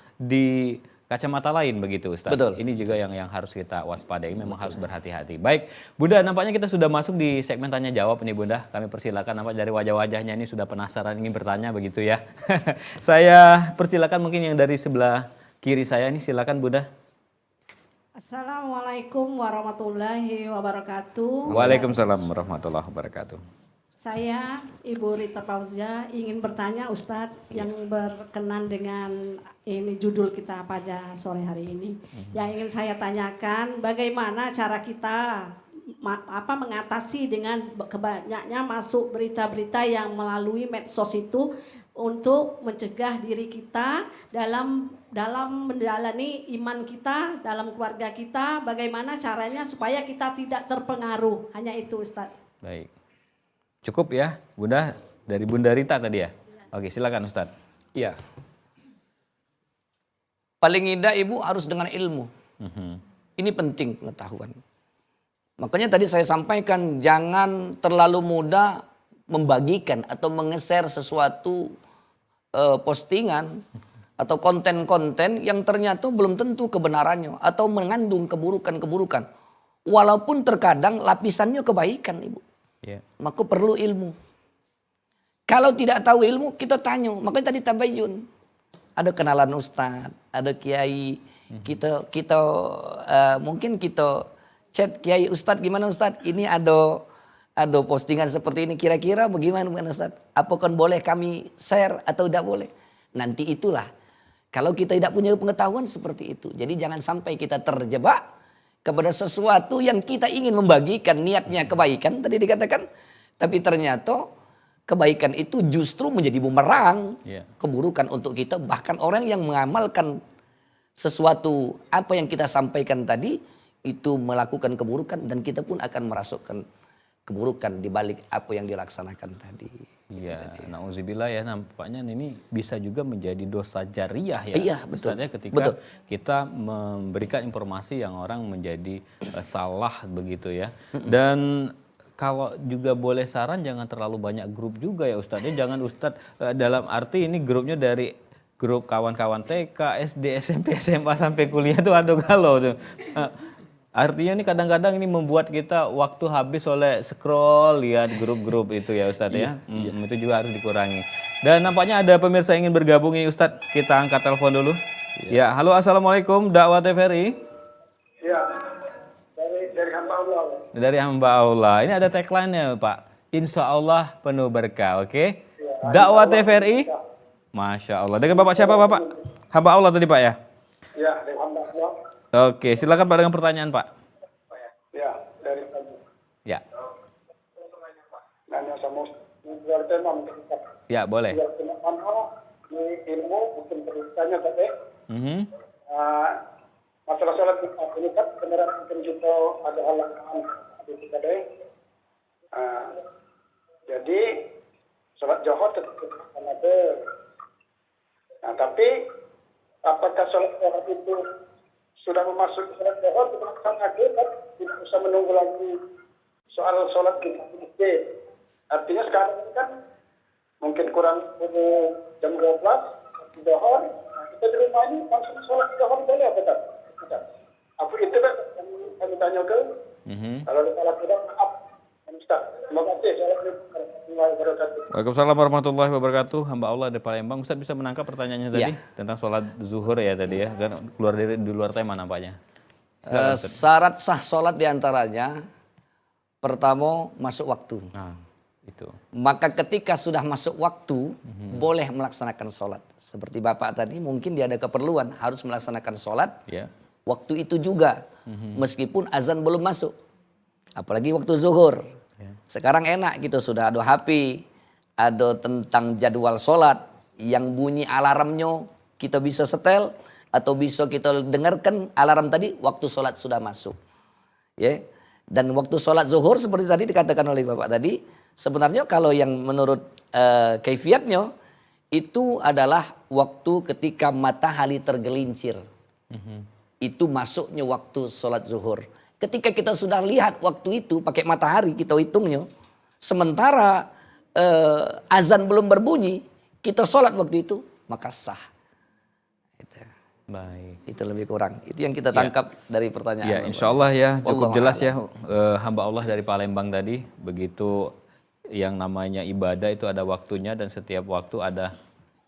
kacamata lain begitu Ustaz. Betul. Ini juga yang harus kita waspadai, memang harus berhati-hati. Baik, Bunda, nampaknya kita sudah masuk di segmen tanya jawab nih Bunda. Kami persilakan, nampak dari wajah-wajahnya ini sudah penasaran ingin bertanya begitu ya. Saya persilakan mungkin yang dari sebelah kiri saya ini, silakan Bunda. Assalamualaikum warahmatullahi wabarakatuh. Waalaikumsalam warahmatullahi wabarakatuh. Saya Ibu Rita Fauzia ingin bertanya Ustadz yang berkenan dengan ini judul kita pada sore hari ini. Yang ingin saya tanyakan, bagaimana cara kita mengatasi dengan kebanyaknya masuk berita-berita yang melalui medsos itu untuk mencegah diri kita dalam menjalani iman kita, dalam keluarga kita, bagaimana caranya supaya kita tidak terpengaruh. Hanya itu Ustadz. Baik. Cukup ya, Bunda, dari Bunda Rita tadi ya? Oke, silakan Ustadz. Iya. Paling indah Ibu harus dengan ilmu. Ini penting pengetahuan. Makanya tadi saya sampaikan jangan terlalu mudah membagikan atau menge-share sesuatu postingan atau konten-konten yang ternyata belum tentu kebenarannya atau mengandung keburukan-keburukan. Walaupun terkadang lapisannya kebaikan, Ibu. Yeah. Maka perlu ilmu. Kalau tidak tahu ilmu, kita tanya. Makanya tadi tabayun. Ada kenalan ustadz, ada kiai. Kita mungkin kita chat kiai, ustadz gimana ustadz? Ini ada postingan seperti ini, kira-kira bagaimana Ustaz? Apakah boleh kami share atau tidak boleh? Nanti itulah. Kalau kita tidak punya pengetahuan seperti itu. Jadi jangan sampai kita terjebak kepada sesuatu yang kita ingin membagikan, niatnya kebaikan tadi dikatakan. Tapi ternyata kebaikan itu justru menjadi bumerang. Keburukan untuk kita. Bahkan orang yang mengamalkan sesuatu apa yang kita sampaikan tadi itu melakukan keburukan dan kita pun akan merasukkan keburukan di balik apa yang dilaksanakan tadi. Iya, nauzubillah ya, nampaknya ini bisa juga menjadi dosa jariah ya. Iya, betul. Ustaznya ketika betul. kita memberikan informasi yang orang menjadi salah begitu ya. Dan kalau juga boleh saran jangan terlalu banyak grup juga ya Ustaznya. Jangan Ustadz dalam arti ini grupnya dari grup kawan-kawan TK, SD, SMP, SMA sampai kuliah tuh ada galau tuh. Artinya ini kadang-kadang ini membuat kita waktu habis oleh scroll lihat grup-grup itu ya Ustadz ya. Itu juga harus dikurangi. Dan nampaknya ada pemirsa yang ingin bergabung ini Ustadz. Kita angkat telepon dulu. Ya, halo assalamualaikum dakwah TVRI. Ya, dari hamba Allah. Dari hamba Allah. Ini ada tagline-nya Pak. Insya Allah penuh berkah, oke? Dakwah TVRI. Masya Allah. Dengan Bapak siapa Bapak? Hamba Allah tadi Pak ya? Ya, dari hamba Allah. Oke, silakan Pak dengan pertanyaan Pak. Ya, dari kamu. Ya. Nanya sama berarti mungkin. Ya, boleh. Ya, mana ini ilmu mungkin bertanya tadi. Masalah salat ini kan beneran mungkin kita ada halangan itu tadi. Jadi salat Zuhur tetap ada. Nah, tapi apakah salat Zuhur itu sudah memasuki salat Zuhur kita lagi kan tidak usah menunggu lagi soal salat di masjid. Artinya sekarang ini kan mungkin kurang jam 12 Zuhur, kita di rumah ini langsung salat Zuhur boleh apa tak? Apa itu kan yang kami tanya ke? Kalau salah tidak maaf. Ustaz, terima kasih. Waalaikumsalam warahmatullahi wabarakatuh. Hamba Allah dari Palembang. Ustaz bisa menangkap pertanyaannya tadi tentang sholat zuhur ya tadi ya, kan keluar dari di luar tema nampaknya. Syarat sah sholat diantaranya pertama masuk waktu. Nah, itu. Maka ketika sudah masuk waktu boleh melaksanakan sholat. Seperti Bapak tadi mungkin dia ada keperluan harus melaksanakan sholat. Waktu itu juga meskipun azan belum masuk. Apalagi waktu zuhur. Sekarang enak gitu sudah ada HP, ada tentang jadwal sholat yang bunyi alarmnya kita bisa setel atau bisa kita dengarkan alarm tadi waktu sholat sudah masuk. Ya. Dan waktu sholat zuhur seperti tadi dikatakan oleh Bapak tadi, sebenarnya kalau yang menurut kaifiatnya itu adalah waktu ketika matahari tergelincir. Itu masuknya waktu sholat zuhur. Ketika kita sudah lihat waktu itu pakai matahari kita hitungnya. Sementara azan belum berbunyi. Kita sholat waktu itu maka sah. Baik. Itu lebih kurang. Itu yang kita tangkap dari pertanyaan. Ya, insya Allah ya cukup Wallahu jelas a'lam. ya hamba Allah dari Palembang tadi. Begitu yang namanya ibadah itu ada waktunya dan setiap waktu ada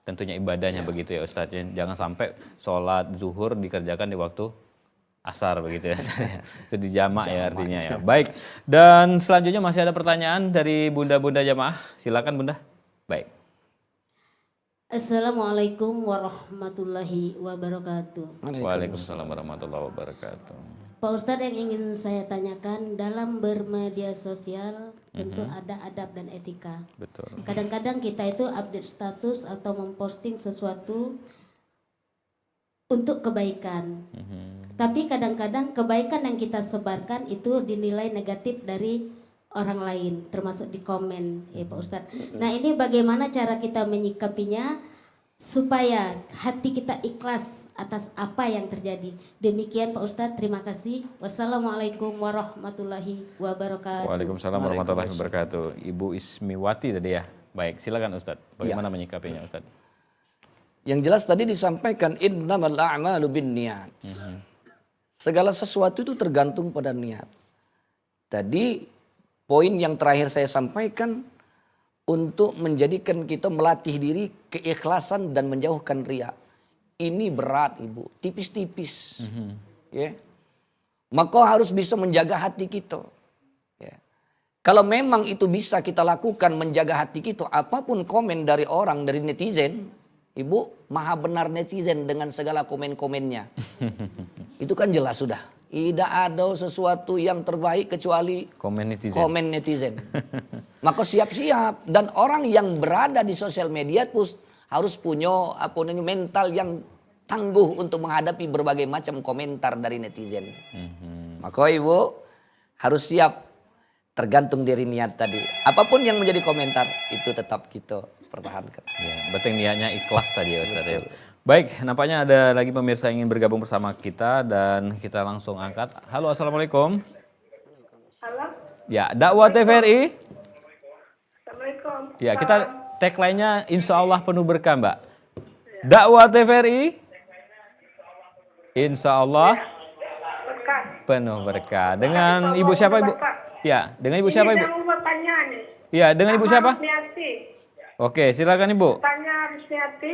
tentunya ibadahnya begitu ya Ustadz. Jangan sampai sholat zuhur dikerjakan di waktu asar begitu ya. Itu dijamak ya artinya ya. Baik. Dan selanjutnya masih ada pertanyaan dari bunda-bunda jamaah. Silakan Bunda. Baik. Assalamualaikum warahmatullahi wabarakatuh. Waalaikumsalam warahmatullahi wabarakatuh. Pak Ustadz, yang ingin saya tanyakan, dalam bermedia sosial tentu ada adab dan etika. Betul. Kadang-kadang kita itu update status atau memposting sesuatu untuk kebaikan. Tapi kadang-kadang kebaikan yang kita sebarkan itu dinilai negatif dari orang lain, termasuk di komen ya Pak Ustadz. Nah, ini bagaimana cara kita menyikapinya supaya hati kita ikhlas atas apa yang terjadi. Demikian Pak Ustadz, terima kasih. Wassalamualaikum warahmatullahi wabarakatuh. Waalaikumsalam warahmatullahi wabarakatuh. Ibu Ismiwati tadi ya. Baik, silakan Ustadz. Bagaimana menyikapinya Ustadz? Yang jelas tadi disampaikan innamal a'malu binniyat. Segala sesuatu itu tergantung pada niat. Tadi poin yang terakhir saya sampaikan untuk menjadikan kita melatih diri keikhlasan dan menjauhkan riya. Ini berat Ibu, tipis-tipis. Ya. Maka harus bisa menjaga hati kita. Ya. Kalau memang itu bisa kita lakukan, menjaga hati kita, apapun komen dari orang, dari netizen, Ibu maha benar netizen dengan segala komen-komennya. Itu kan jelas sudah. Tidak ada sesuatu yang terbaik kecuali komen netizen. Maka siap-siap. Dan orang yang berada di sosial media harus punya mental yang tangguh untuk menghadapi berbagai macam komentar dari netizen. Maka Ibu harus siap, tergantung dari niat tadi. Apapun yang menjadi komentar itu tetap kita pertahankan. Ya, berarti niatnya ikhlas tadi ya Ustaz ya. Baik, nampaknya ada lagi pemirsa yang ingin bergabung bersama kita dan kita langsung angkat. Halo, Assalamualaikum. Halo. Ya, dakwah TVRI. Assalamualaikum. Ya, kita tagline-nya insya Allah penuh berkah, Mbak. Dakwah TVRI. Insya Allah penuh berkah. Dengan Ibu siapa Ibu? Ya, dengan Ibu siapa Ibu? Ini mau bertanya nih. Ya, dengan Ibu siapa? Rusmiati. Oke, silakan Ibu. Tanya Rusmiati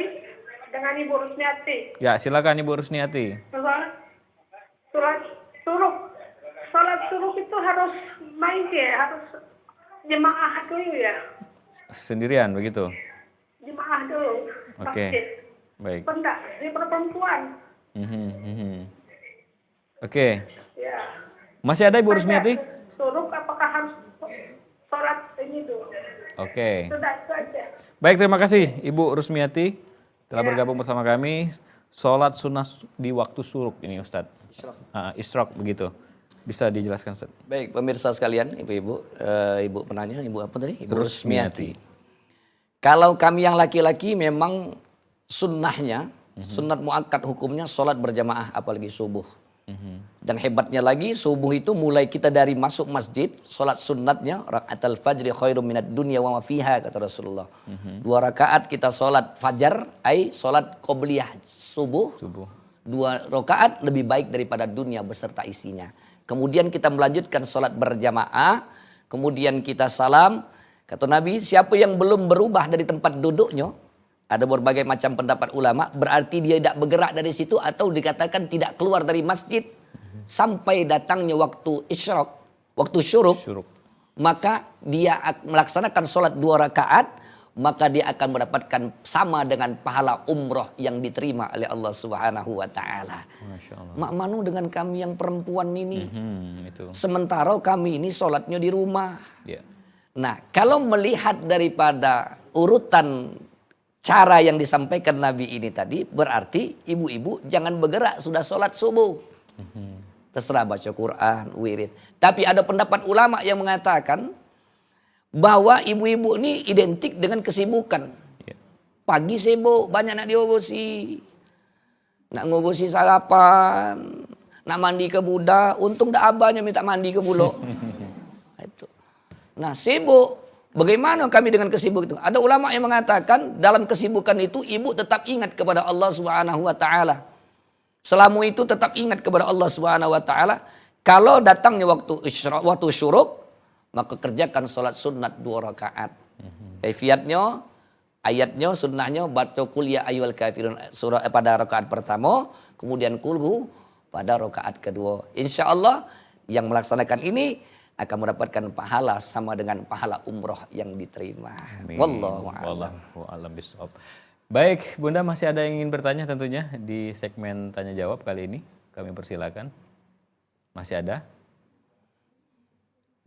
dengan Ibu Rusmiati. Ya, silakan Ibu Rusniati. Sholat suruh itu harus main ya, harus jemaah dulu ya. Sendirian begitu. Jemaah dulu. Oke. Masjid. Baik. Enggak, dia perempuan. Oke. Ya. Masih ada Ibu Rusmiati? Suruh apakah harus sholat ini dulu? Oke. Sudah itu aja. Baik, terima kasih Ibu Rusmiati telah bergabung bersama kami. Sholat sunnah di waktu syuruk ini Ustadz. Isyraq begitu. Bisa dijelaskan Ustadz? Baik, pemirsa sekalian, ibu-ibu, ibu penanya, ibu apa tadi? Ibu Rusmiati. Kalau kami yang laki-laki memang sunnahnya, sunnat muakkad hukumnya sholat berjamaah apalagi subuh. Dan hebatnya lagi subuh itu mulai kita dari masuk masjid, sholat sunnatnya rakaatul fajri khairum minad dunya wa ma fiha kata Rasulullah. 2 rakaat kita sholat fajar, sholat qobliyah subuh. 2 rakaat lebih baik daripada dunia beserta isinya. Kemudian kita melanjutkan sholat berjamaah, kemudian kita salam. Kata Nabi, siapa yang belum berubah dari tempat duduknya, ada berbagai macam pendapat ulama, berarti dia tidak bergerak dari situ atau dikatakan tidak keluar dari masjid sampai datangnya waktu isyraq, waktu syuruk. Maka dia melaksanakan sholat 2 rakaat, maka dia akan mendapatkan sama dengan pahala umroh yang diterima oleh Allah Subhanahu wa taala. Mak manu dengan kami yang perempuan ini. Sementara kami ini sholatnya di rumah. Nah, kalau melihat daripada urutan cara yang disampaikan Nabi ini tadi, berarti ibu-ibu jangan bergerak sudah sholat subuh. Terserah baca Quran, wirid. Tapi ada pendapat ulama yang mengatakan bahwa ibu-ibu ini identik dengan kesibukan. Pagi sibuk, banyak nak diogosi. Nak ngogosi sarapan, nak mandi ke budak. Untung dah abahnya minta mandi ke bulok. Nah sibuk. Bagaimana kami dengan kesibukan itu? Ada ulama yang mengatakan dalam kesibukan itu ibu tetap ingat kepada Allah Subhanahu wa taala. Selama itu tetap ingat kepada Allah Subhanahu wa taala. Kalau datangnya waktu syuruk, maka kerjakan sholat sunat 2 rakaat. Kaifiatnya, ayatnya, sunnahnya baca qul ya ayyuhal kafirun surah pada rakaat pertama, kemudian kulhu pada rakaat kedua. Insya Allah yang melaksanakan ini akan mendapatkan pahala sama dengan pahala umroh yang diterima. Wallahu a'lam bishawab. Baik, Bunda, masih ada yang ingin bertanya tentunya di segmen tanya jawab kali ini. Kami persilakan. Masih ada?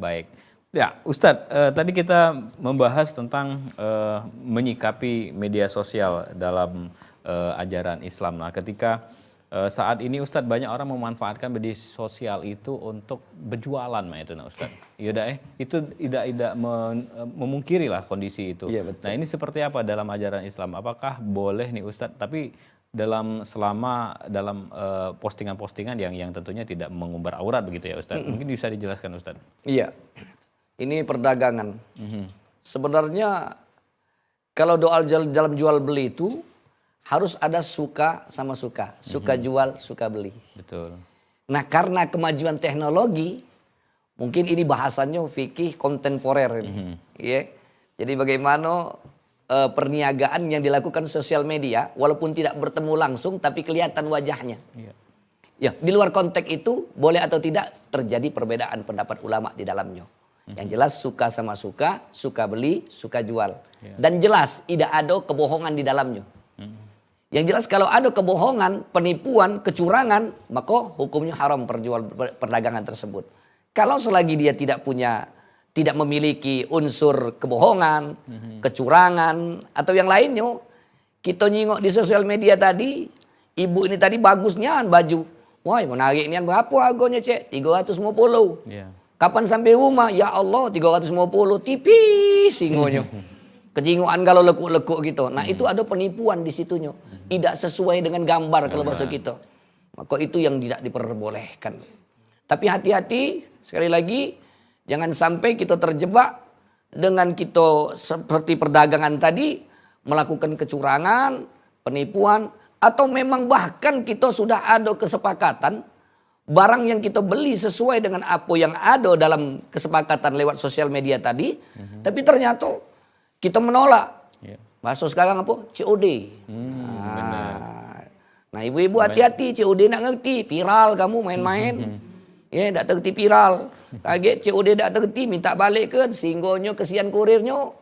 Baik. Ya, Ustadz, tadi kita membahas tentang menyikapi media sosial dalam ajaran Islam. Nah, ketika saat ini Ustadz banyak orang memanfaatkan media sosial itu untuk berjualan, itu Ustadz. Itu tidak memungkiri lah kondisi itu. Iya, betul. Nah, ini seperti apa dalam ajaran Islam? Apakah boleh nih Ustadz? Tapi dalam postingan-postingan yang tentunya tidak mengumbar aurat begitu ya Ustadz. Mungkin bisa dijelaskan Ustadz. Iya. Ini perdagangan. Sebenarnya kalau doa dalam jual beli itu harus ada suka sama suka. Suka jual, suka beli. Betul. Nah, karena kemajuan teknologi, mungkin ini bahasanya fikih kontemporer ini. Ya. Jadi bagaimana perniagaan yang dilakukan sosial media walaupun tidak bertemu langsung tapi kelihatan wajahnya. Ya, di luar konteks itu boleh atau tidak terjadi perbedaan pendapat ulama di dalamnya. Yang jelas suka sama suka, suka beli, suka jual. Dan jelas tidak ada kebohongan di dalamnya. Yang jelas kalau ada kebohongan, penipuan, kecurangan, maka hukumnya haram perdagangan tersebut. Kalau selagi dia tidak memiliki unsur kebohongan, kecurangan, atau yang lainnya, kita nyingok di sosial media tadi, ibu ini tadi bagusnya baju. Wah, menarik ini berapa harganya, Cek? 350. Kapan sampai rumah? Ya Allah, 350, tipis singonya. Kejinguan kalau lekuk-lekuk gitu. Nah, itu ada penipuan di situnya. Tidak sesuai dengan gambar kalau bahasa kita. Maka itu yang tidak diperbolehkan. Tapi hati-hati, sekali lagi, jangan sampai kita terjebak dengan kita seperti perdagangan tadi, melakukan kecurangan, penipuan, atau memang bahkan kita sudah ada kesepakatan, barang yang kita beli sesuai dengan apa yang ada dalam kesepakatan lewat sosial media tadi, tapi ternyata kita menolak. Bahasa sekarang apa? COD. Nah, ibu-ibu hati-hati, COD nak ngerti, viral kamu main-main. Ya, tak terti viral. Kaget COD tak terti, minta balik ke singgonya, kesian kurirnya.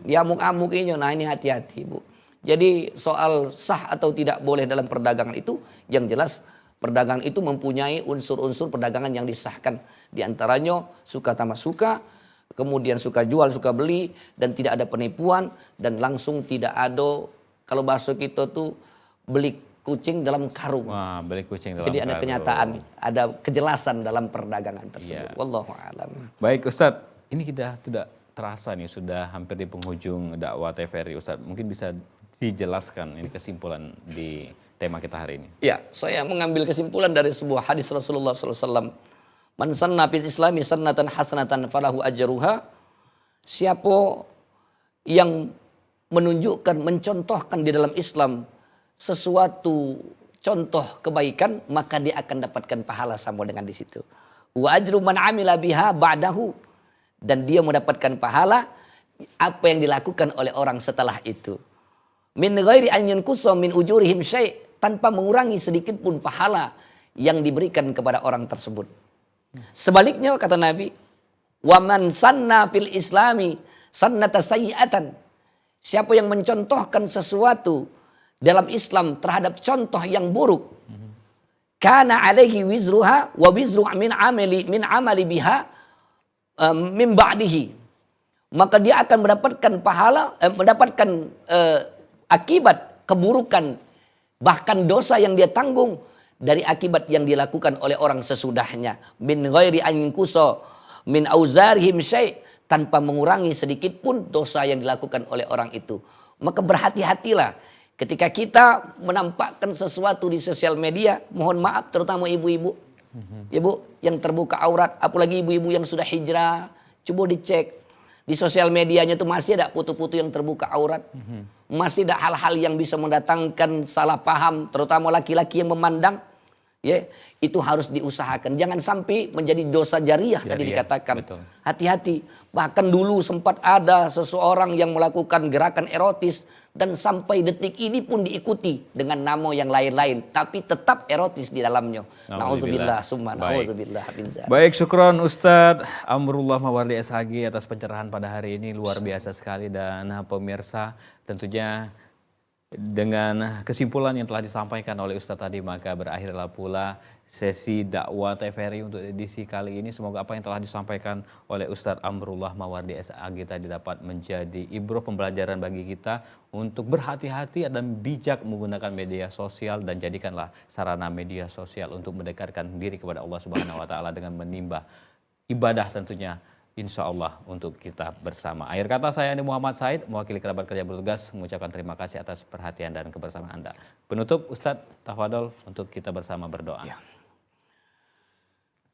Dia amuk-amukinya. Nah, ini hati-hati, Bu. Jadi soal sah atau tidak boleh dalam perdagangan itu, yang jelas perdagangan itu mempunyai unsur-unsur perdagangan yang disahkan. Di antaranya suka sama suka, kemudian suka jual, suka beli, dan tidak ada penipuan, dan langsung tidak ada, kalau bahasa kita tuh beli kucing dalam karung. Wah, beli kucing dalam Jadi karung. ada kenyataan, ada kejelasan dalam perdagangan tersebut. Wallahu a'lam. Baik Ustadz, ini kita tidak terasa nih sudah hampir di penghujung dakwah TVRI Ustadz. Mungkin bisa dijelaskan ini kesimpulan di tema kita hari ini. Ya, saya mengambil kesimpulan dari sebuah hadis Rasulullah SAW. Man sanna fil islami sannatan hasanatan falahu ajruha. Siapa yang menunjukkan, mencontohkan di dalam Islam sesuatu contoh kebaikan, maka dia akan dapatkan pahala sama dengan di situ. Wa ajru man amila biha ba'dahu, dan dia mendapatkan pahala apa yang dilakukan oleh orang setelah itu. Min ghairi an yanqusa min ujurihim syai', tanpa mengurangi sedikit pun pahala yang diberikan kepada orang tersebut. Sebaliknya kata Nabi, wa man sanna fil islami sannata sayyi'atan. Siapa yang mencontohkan sesuatu dalam Islam terhadap contoh yang buruk, kana alaihi wizruha wa wizru min amali biha min ba'dihi. Maka dia akan mendapatkan pahala, mendapatkan akibat keburukan, bahkan dosa yang dia tanggung dari akibat yang dilakukan oleh orang sesudahnya. Min ghairi an yanqusa min auzarihim syai', tanpa mengurangi sedikit pun dosa yang dilakukan oleh orang itu. Maka berhati-hatilah ketika kita menampakkan sesuatu di sosial media, mohon maaf terutama ibu-ibu. Ibu yang terbuka aurat, apalagi ibu-ibu yang sudah hijrah, coba dicek. Di sosial medianya itu masih ada foto-foto yang terbuka aurat. Masih ada hal-hal yang bisa mendatangkan salah paham, terutama laki-laki yang memandang. Ya, itu harus diusahakan. Jangan sampai menjadi dosa jariah tadi dikatakan. Betul. Hati-hati. Bahkan dulu sempat ada seseorang yang melakukan gerakan erotis dan sampai detik ini pun diikuti dengan nama yang lain-lain, tapi tetap erotis di dalamnya. Nauzubillah, summa nauzubillah bin zalik. Baik, syukron Ustadz Amrullah Mawardi SHG atas pencerahan pada hari ini, luar biasa sekali. Dan pemirsa, tentunya dengan kesimpulan yang telah disampaikan oleh Ustadz tadi, maka berakhirlah pula sesi dakwah TVRI untuk edisi kali ini. Semoga apa yang telah disampaikan oleh Ustadz Amrullah Mawardi SHG tadi dapat menjadi ibrah pembelajaran bagi kita untuk berhati-hati dan bijak menggunakan media sosial, dan jadikanlah sarana media sosial untuk mendekatkan diri kepada Allah Subhanahu wa taala dengan menimba ibadah tentunya, insya Allah untuk kita bersama. Akhir kata, saya Andi Muhammad Said, mewakili kerabat kerja bertugas, mengucapkan terima kasih atas perhatian dan kebersamaan Anda. Penutup, Ustadz tafadhol untuk kita bersama berdoa. Ya.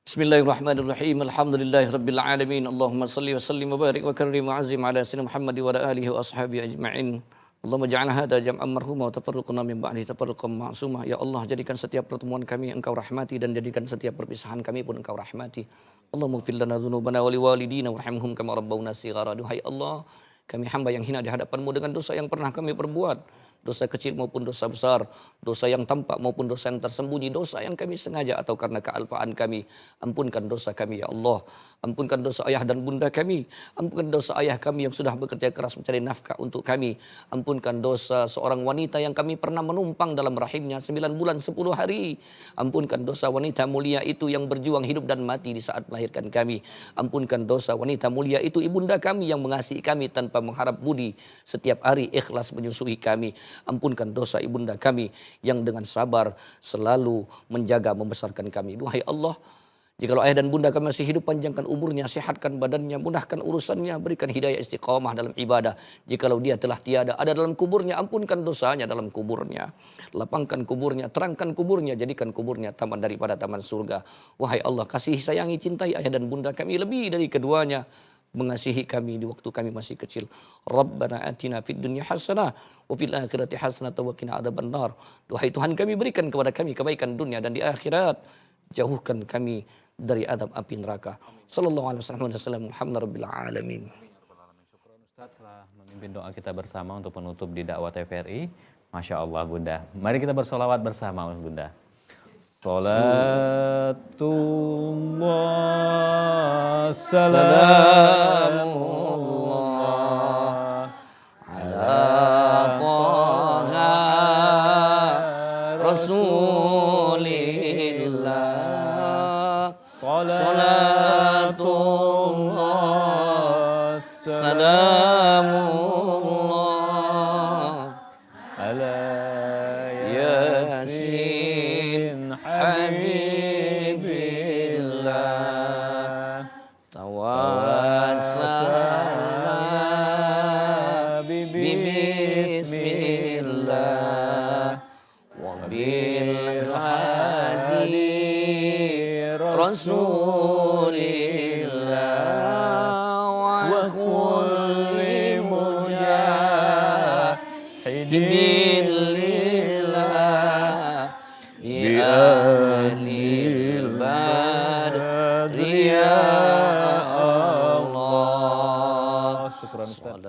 Bismillahirrahmanirrahim. Alhamdulillahirabbil alamin. Allahumma shalli wa sallim wa barik wa karrim wa azim ala sayyidina Muhammad wa ala alihi wa ashabihi ajma'in. Allahumma ja'al hadha jam'an marhuma wa tafarruqna min ba'di tafarruqan ma'suma. Ya Allah, jadikan setiap pertemuan kami Engkau rahmati, dan jadikan setiap perpisahan kami pun Engkau rahmati. Allahumma ighfir lana dzunubana wa liwalidina warhamhum kama rabbawna shighara. Duhai Allah, kami hamba yang hina di hadapan-Mu dengan dosa yang pernah kami perbuat, dosa kecil maupun dosa besar, dosa yang tampak maupun dosa yang tersembunyi, dosa yang kami sengaja atau karena kealpaan kami. Ampunkan dosa kami ya Allah. Ampunkan dosa ayah dan bunda kami. Ampunkan dosa ayah kami yang sudah bekerja keras mencari nafkah untuk kami. Ampunkan dosa seorang wanita yang kami pernah menumpang dalam rahimnya 9 bulan 10 hari. Ampunkan dosa wanita mulia itu yang berjuang hidup dan mati di saat melahirkan kami. Ampunkan dosa wanita mulia itu ibunda kami yang mengasihi kami tanpa mengharap budi, setiap hari ikhlas menyusui kami. Ampunkan dosa ibunda kami yang dengan sabar selalu menjaga membesarkan kami. Duhai Allah, jikalau ayah dan bunda kami masih hidup, panjangkan umurnya, sehatkan badannya, mudahkan urusannya, berikan hidayah istiqamah dalam ibadah. Jikalau dia telah tiada, ada dalam kuburnya, ampunkan dosanya dalam kuburnya. Lapangkan kuburnya, terangkan kuburnya, jadikan kuburnya taman daripada taman surga. Wahai Allah, kasihi, sayangi, cintai ayah dan bunda kami lebih dari keduanya. Mengasihi kami di waktu kami masih kecil. Rabbana atina fid dunya hasanah wa fil akhirati hasanah wa qina adzabannar. Duhai Tuhan kami, berikan kepada kami kebaikan dunia dan di akhirat. Jauhkan kami dari adab api neraka. Sallallahu alaihi wasallam Muhammad rabbil alamin. Ustadz telah memimpin doa kita bersama untuk penutup di dakwah TVRI. Masya Allah Bunda. Mari kita bersolawat bersama Bunda. Salatullah salamullah ala taha rasulillah. Salatullah salamullah ala yasin habibillah. Tawassalna bismillah wa bil hadi rasulillah wa kulli mujahidin lillah bi ahlil badri ya Allah. Syukran Ustaz.